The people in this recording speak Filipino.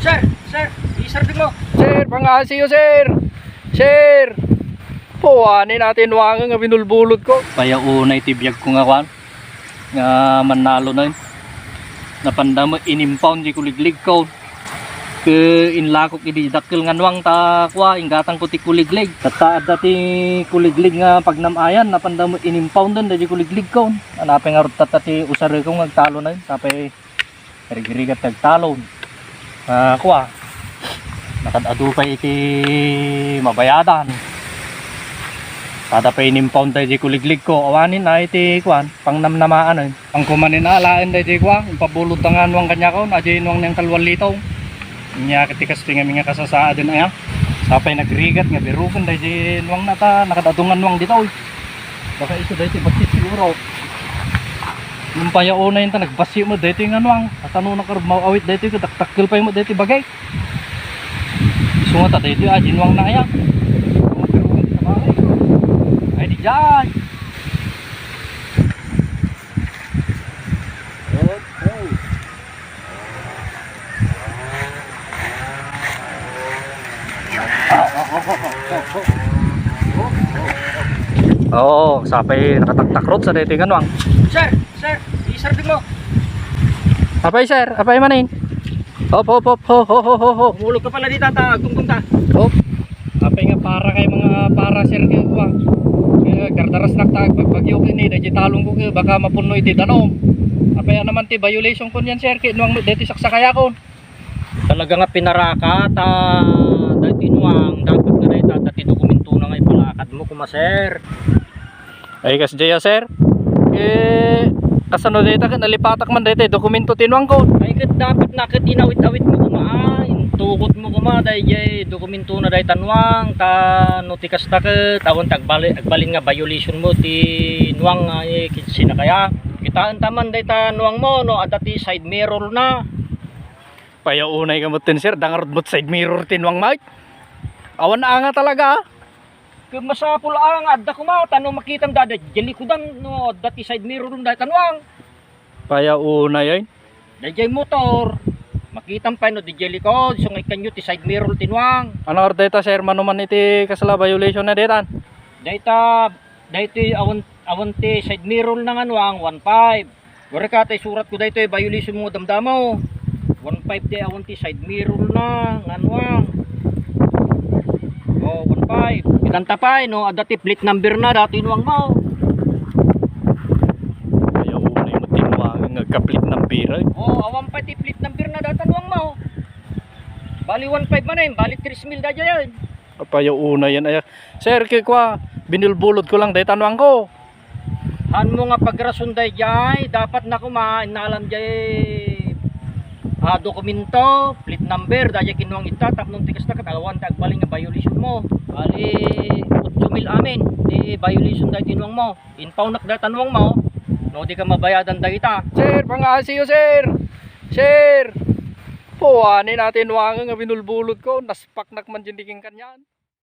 Sir, sir, i-serving mo. Sir, pangasiyo sir. Sir. Puwanin natin wangan nga binulbulod ko. Kaya unay tibiyag ko nga kwan. Nga manalo na yun. Napanda mo inimpound di kuliglig ko. Ke inlakok ididakil nga nuwang ta kwa ingatang ko ti kuliglig. Tataad dati kuliglig nga pagnamayan napanda mo inimpound doon di kuliglig ko. Anapin nga rot tatati usare ko ngagtalo na yun. Tapay rigrigat nagtalo. Kwa nakadado pa iti mabayadan. Kada pa inimpound tayo di kuliglig ko. Awanin na iti kwan pangnamnamaan. Pang kumanin na alain tayo di kwa. Impabulot tangan nuwang kanya ko. Adya nuwang niyang kalwalitaw. Nya katikas tinga mga kasasaa din aya. Sapay nagrigat nga birukan dahil di nuwang nata nakadatungan nuwang dito. Baka iso dahil basit siguro. Nung payauna yun ta nagbasi mo dahil nga nuwang. Atano na karab mawawit dahil ko taktakil pa yung mo dahil bagay. Iso nga ta dahil di nuwang na aya. Ay di dyan. Oo, sapay nakataktak rot sa datingan wang. Sir, sir, i-serving mo. Apay sir, apay manin. Hop hop hop ho ho ho ho ho. Umulog ka pala dito ta, gunggung ta. Hop. Apay nga para kay mga para sir kay wang. Gardaras nagtag pagbagyo kini dahil talong ko baka mapuno iti danom. Apay naman ti violation kon yan sir kay nuwang deti saksakaya kon. Talaga nga pinaraka ta dati nuwang dapat nga dahil dati dokumento na nga ipalakad mo kumaser. Ay kas jaya sir. Kasano data ka nalipatak man dito dokumento tinuang ko. Ay kat dapat na kat inawit-awit mo kumaan. Tukot mo kuma dahil dokumento na dahil tanwang ta notikas ta kat tawon agbalin nga violation mo ti nuwang sina kaya. Kitaan taman dahil tanuwang mo no adati side mirror na. Payaunay ka mo tin sir dangarod mo side mirror tinuang mic. Awan na nga talaga. Kung masapul ang adda ko ma tanong makitam dada jeli kudan no dati side mirror dum dahil tanwang. Payaunay ay. Dahil motor makitam pa no di jeli ko so ngay kanyo ti side mirror tinwang. Ano or data sir manuman iti kasala violation na detan? Dahito awan ti side mirror na nga nuwang 1.5. Gora ka tay surat ko dahito violation mo damdamo. 1.5 di awan ti side mirror na nga nuwang. Oh 1.5. Itanta pa no adati plate number na dati nuwang mo. Payaunay mo tinuang nga kaplit ng pira. Oh awan pa ti plate number na dati nuwang mo. Bali 1.5 man eh, bali 3,000 dadya yan. Payaunay yan ay. Sir kay kwa binulbulod ko lang dahil tanwang ko. Han mo nga pagrason day jay dapat na kumain na alam jay dokumento, plate number dahil kinuwang itatap nung tikas na katalawan tagbaling nga violation mo. Bali 8,000 amin di violation dahil tinuwang mo. Impound nak dahil tanwang mo no di ka mabayadan dahil ita. Sir pangasiyo sir. Sir. Puwanin natin wangan nga binulbulod ko naspak nak man dyan diking kanyan.